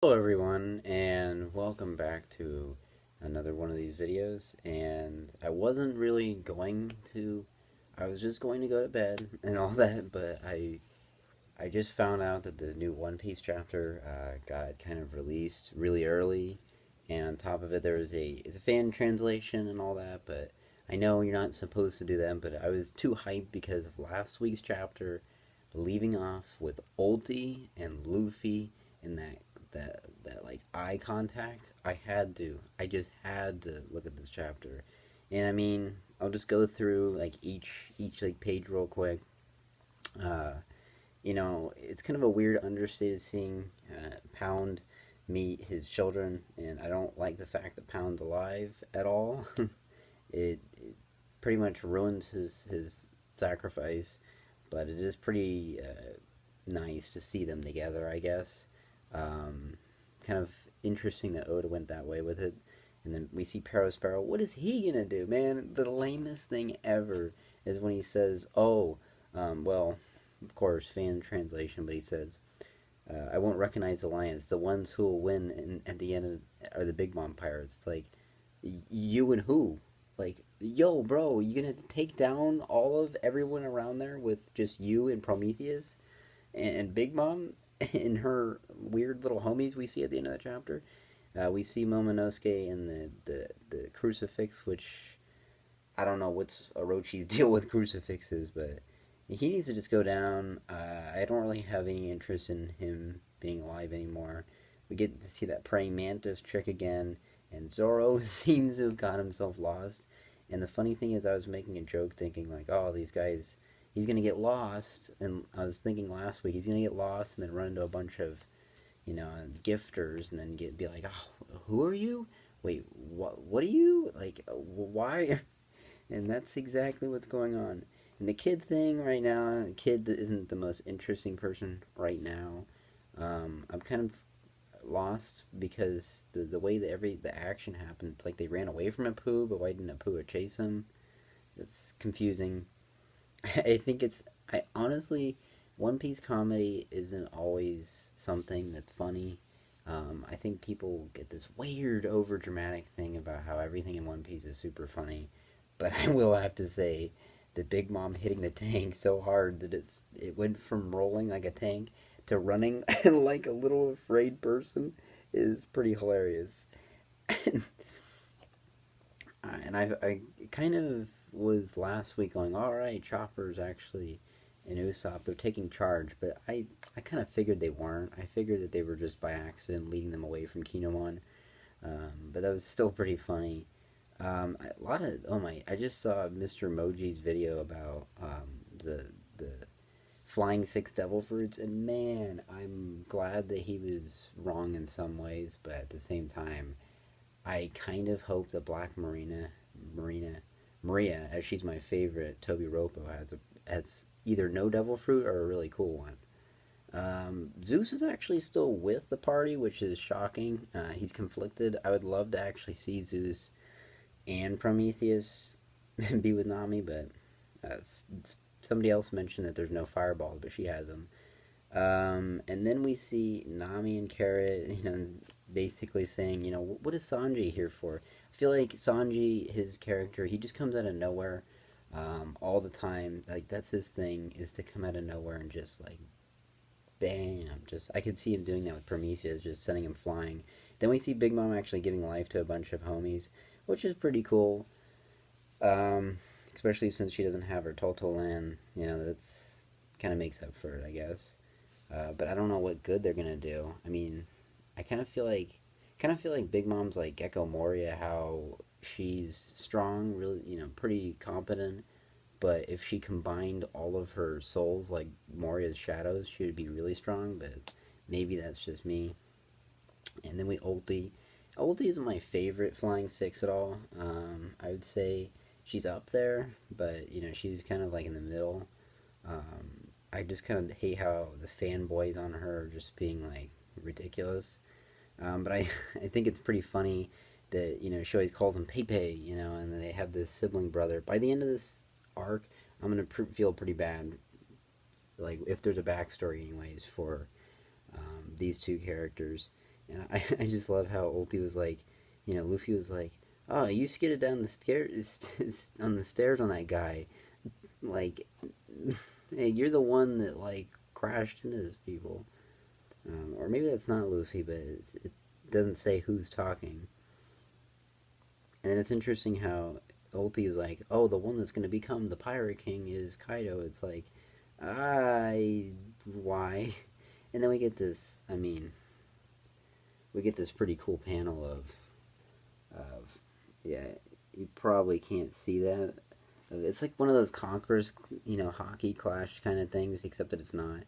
Hello everyone, and welcome back to another one of these videos. And I wasn't really going to, I was just going to go to bed and all that, but I just found out that the new One Piece chapter got kind of released really early, and on top of it there was it's a fan translation and all that. But I know you're not supposed to do that, but I was too hyped because of last week's chapter, leaving off with Ulti and Luffy and that like eye contact. I just had to look at this chapter, and I mean I'll just go through like each like page real quick. Uh, it's kind of a weird understated seeing Pound meet his children, and I don't like the fact that Pound's alive at all. It pretty much ruins his sacrifice, but it is pretty nice to see them together, I guess. Um, Kind of interesting that Oda went that way with it. And then we see Perospero. What is he gonna do, man? The lamest thing ever is when he says, "Oh, well, of course, fan translation," but he says, "I won't recognize the lions. The ones who will win at the end are the Big Mom pirates." It's like, you and who? Like, yo, bro, you gonna take down all of everyone around there with just you and Prometheus and Big Mom and her weird little homies we see at the end of the chapter? We see Momonosuke and the crucifix, which I don't know what's Orochi's deal with crucifixes, but he needs to just go down. I don't really have any interest in him being alive anymore. We get to see that praying mantis trick again, and Zoro seems to have got himself lost. And the funny thing is, I was making a joke thinking, like, oh, these guys, he's going to get lost. And I was thinking last week, he's going to get lost and then run into a bunch of, gifters and then be like, oh, who are you? Wait, what are you? Like, why? And that's exactly what's going on. And the kid thing right now, the kid that isn't the most interesting person right now. I'm kind of lost because the way that the action happened, it's like they ran away from Apu, but why didn't Apu chase him? It's confusing. I think I honestly, One Piece comedy isn't always something that's funny. I think people get this weird, over dramatic thing about how everything in One Piece is super funny, but I will have to say, the Big Mom hitting the tank so hard that it went from rolling like a tank to running like a little afraid person is pretty hilarious. And I kind of was last week going, all right, Chopper's actually in Usopp. They're taking charge, but I kind of figured they weren't. I figured that they were just by accident leading them away from Kinemon. But that was still pretty funny. A lot of oh my! I just saw Mr. Moji's video about the flying six devil fruits, and man, I'm glad that he was wrong in some ways, but at the same time, I kind of hope that Marina, Maria, as she's my favorite, Toby Ropo has either no devil fruit or a really cool one. Zeus is actually still with the party, which is shocking. He's conflicted. I would love to actually see Zeus and Prometheus be with Nami, but somebody else mentioned that there's no fireballs, but she has them. And then we see Nami and Carrot, basically saying, what is Sanji here for? I feel like Sanji, his character, he just comes out of nowhere all the time. Like, that's his thing, is to come out of nowhere and just, like, bam. Just, I could see him doing that with Prometheus, just sending him flying. Then we see Big Mom actually giving life to a bunch of homies, which is pretty cool. Um, Especially since she doesn't have her Toto land. That's kind of makes up for it, I guess. But I don't know what good they're gonna do. I mean, I kind of feel like Big Mom's like Gecko Moria, how she's strong, really, pretty competent. But if she combined all of her souls, like Moria's shadows, she would be really strong. But maybe that's just me. And then we Ulti. Ulti isn't my favorite flying six at all. I would say she's up there, but she's kind of like in the middle. I just kind of hate how the fanboys on her are just being like ridiculous. But I think it's pretty funny that she always calls him Pepe, and then they have this sibling brother. By the end of this arc, I'm gonna feel pretty bad, like if there's a backstory, anyways, for these two characters. And I just love how Ulti was like, Luffy was like, oh, you skidded down the stairs on the stairs on that guy. Like, hey, you're the one that like crashed into these people. Or maybe that's not Luffy, but it doesn't say who's talking. And then it's interesting how Ulti is like, oh, the one that's going to become the Pirate King is Kaido. It's like, why? And then we get this. I mean, we get this pretty cool panel of yeah. You probably can't see that. It's like one of those Conquerors, hockey clash kind of things, except that it's not.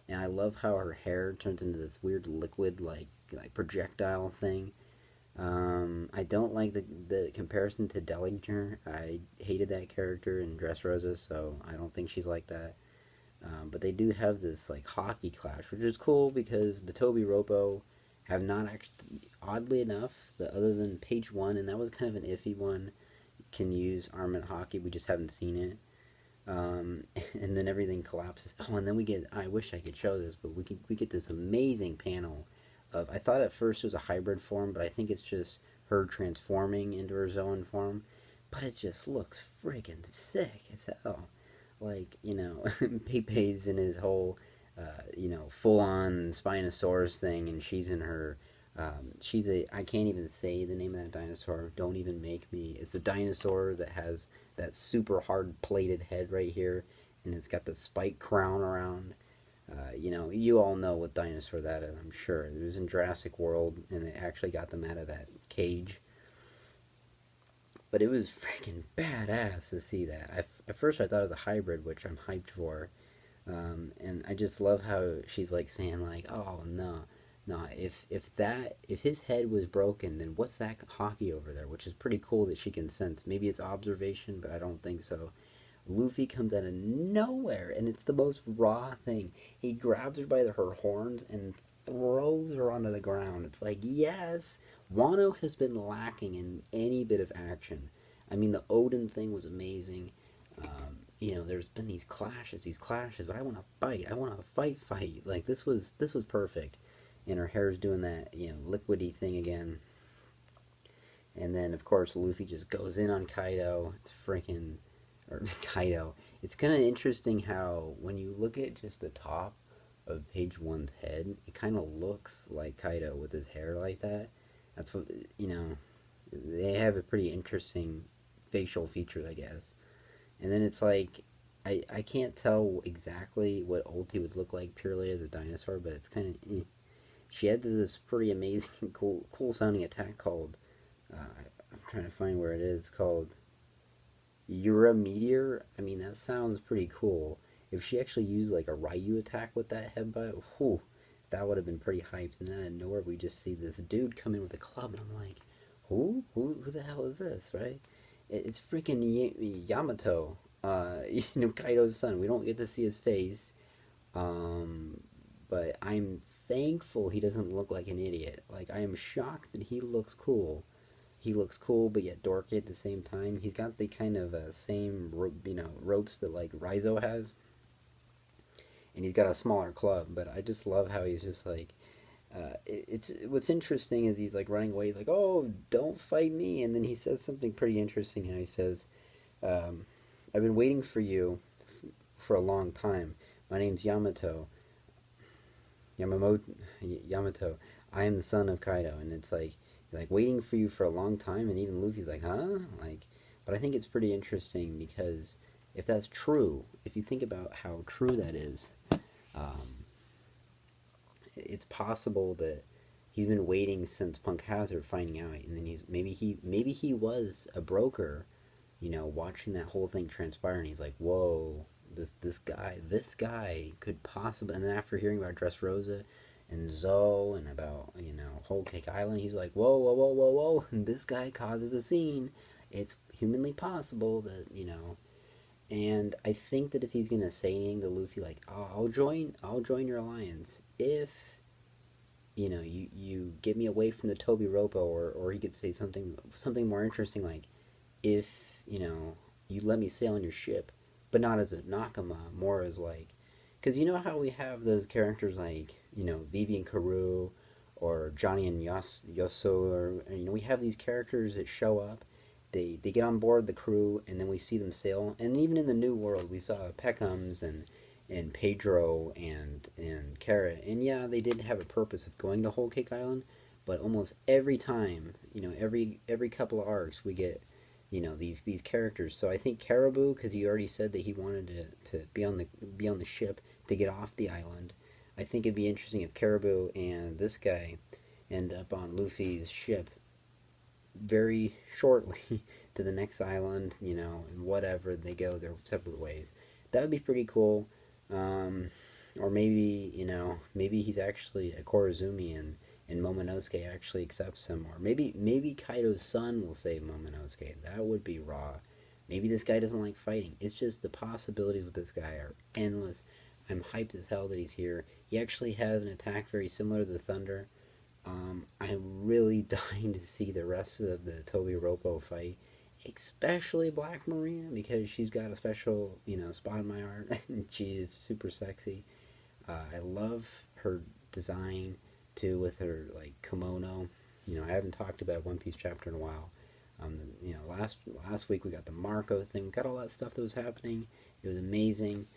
And I love how her hair turns into this weird liquid, like projectile thing. I don't like the comparison to Dellinger. I hated that character in Dressrosa, so I don't think she's like that. But they do have this like hockey clash, which is cool because the Toby Ropo have not actually, oddly enough, other than page one, and that was kind of an iffy one, can use armament hockey. We just haven't seen it. And then everything collapses. Oh, and then we get. I wish I could show this, but we get this amazing panel of. I thought at first it was a hybrid form, but I think it's just her transforming into her Zoan form. But it just looks freaking sick as hell. Like Pepe's in his whole, full on Spinosaurus thing, and she's in her. She's a. I can't even say the name of that dinosaur. Don't even make me. It's a dinosaur that has that super hard plated head right here, and it's got the spike crown around. You all know what dinosaur that is, I'm sure. It was in Jurassic World, and it actually got them out of that cage. But it was freaking badass to see that. At first, I thought it was a hybrid, which I'm hyped for. And I just love how she's like saying like, "Oh no, no! If his head was broken, then what's that hockey over there?" Which is pretty cool that she can sense. Maybe it's observation, but I don't think so. Luffy comes out of nowhere, and it's the most raw thing. He grabs her by her horns and throws her onto the ground. It's like, yes, Wano has been lacking in any bit of action. I mean, the Odin thing was amazing. There's been these clashes, but I want to fight. I want to fight. Like this was perfect. And her hair's doing that, liquidy thing again. And then, of course, Luffy just goes in on Kaido. It's freaking or Kaido. It's kind of interesting how when you look at just the top of page one's head, it kind of looks like Kaido with his hair like that. That's what They have a pretty interesting facial features, I guess. And then it's like I can't tell exactly what Ulti would look like purely as a dinosaur, but it's kind of she had this pretty amazing, cool sounding attack called. I'm trying to find where it is called Ura Meteor. I mean, that sounds pretty cool. If she actually used like a Ryu attack with that headbutt, whew, that would have been pretty hyped. And then out of nowhere, we just see this dude come in with a club, and I'm like, who the hell is this, right? It's freaking Yamato, Kaido's son. We don't get to see his face, um, but I'm thankful he doesn't look like an idiot. Like, I am shocked that he looks cool. He looks cool, but yet dorky at the same time. He's got the kind of same ropes that like Rizo has, and he's got a smaller club. But I just love how he's just like, it's what's interesting is he's like running away, he's like, oh, don't fight me, and then he says something pretty interesting. How he says, um, I've been waiting for you for a long time. My name's Yamamoto, Yamato. I am the son of Kaido, and it's like waiting for you for a long time, and even Luffy's like, huh? Like, but I think it's pretty interesting because if that's true, if you think about how true that is, um, it's possible that he's been waiting since Punk Hazard finding out, and then maybe he was a broker, watching that whole thing transpire, and he's like, whoa, this guy could possibly. And then after hearing about Dressrosa and Zoe and about Whole Cake Island, he's like, whoa, whoa, whoa, whoa, whoa, and this guy causes a scene. It's humanly possible that. And I think that if he's gonna say anything to Luffy, like, oh, I'll join your alliance if you get me away from the Toby Ropo, or he could say something more interesting, like, if you let me sail on your ship, but not as a Nakama, more as like, because you know how we have those characters like Vivian Carew, or Johnny and Yoso, or we have these characters that show up. They get on board the crew, and then we see them sail. And even in the New World, we saw Peckhams and Pedro and Kara. And yeah, they did have a purpose of going to Whole Cake Island, but almost every time, every couple of arcs, we get these characters. So I think Caribou, because he already said that he wanted to be on the ship to get off the island. I think it'd be interesting if Caribou and this guy end up on Luffy's ship very shortly to the next island, and whatever, they go their separate ways. That would be pretty cool. Um, or maybe he's actually a Korazumi, and Momonosuke actually accepts him. Or maybe Kaido's son will save Momonosuke. That would be raw. Maybe this guy doesn't like fighting. It's just the possibilities with this guy are endless. I'm hyped as hell that he's here. He actually has an attack very similar to the Thunder. I'm really dying to see the rest of the Toby Roppo fight, especially Black Marina, because she's got a special, spot in my heart. She is super sexy. I love her design too, with her like kimono. I haven't talked about One Piece chapter in a while. Last week we got the Marco thing. We got all that stuff that was happening. It was amazing.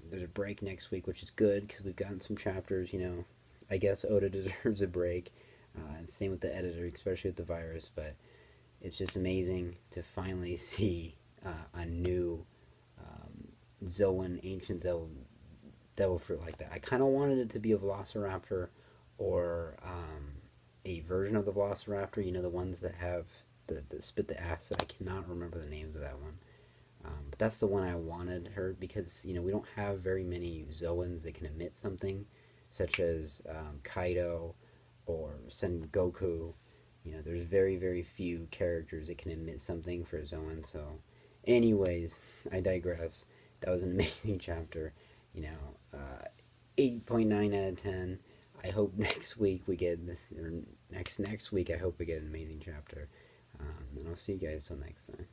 There's a break next week, which is good because we've gotten some chapters. I guess Oda deserves a break, and same with the editor, especially with the virus. But it's just amazing to finally see a new Zoan, ancient devil fruit like that. I kind of wanted it to be a Velociraptor, or a version of the Velociraptor. The ones that have the spit the acid. I cannot remember the names of that one. But that's the one I wanted her, because we don't have very many Zoans that can emit something, such as Kaido or Sengoku. There's very, very few characters that can emit something for Zoan. So, anyways, I digress. That was an amazing chapter. 8.9 out of 10. I hope next week we get this, or next week I hope we get an amazing chapter. And I'll see you guys till next time.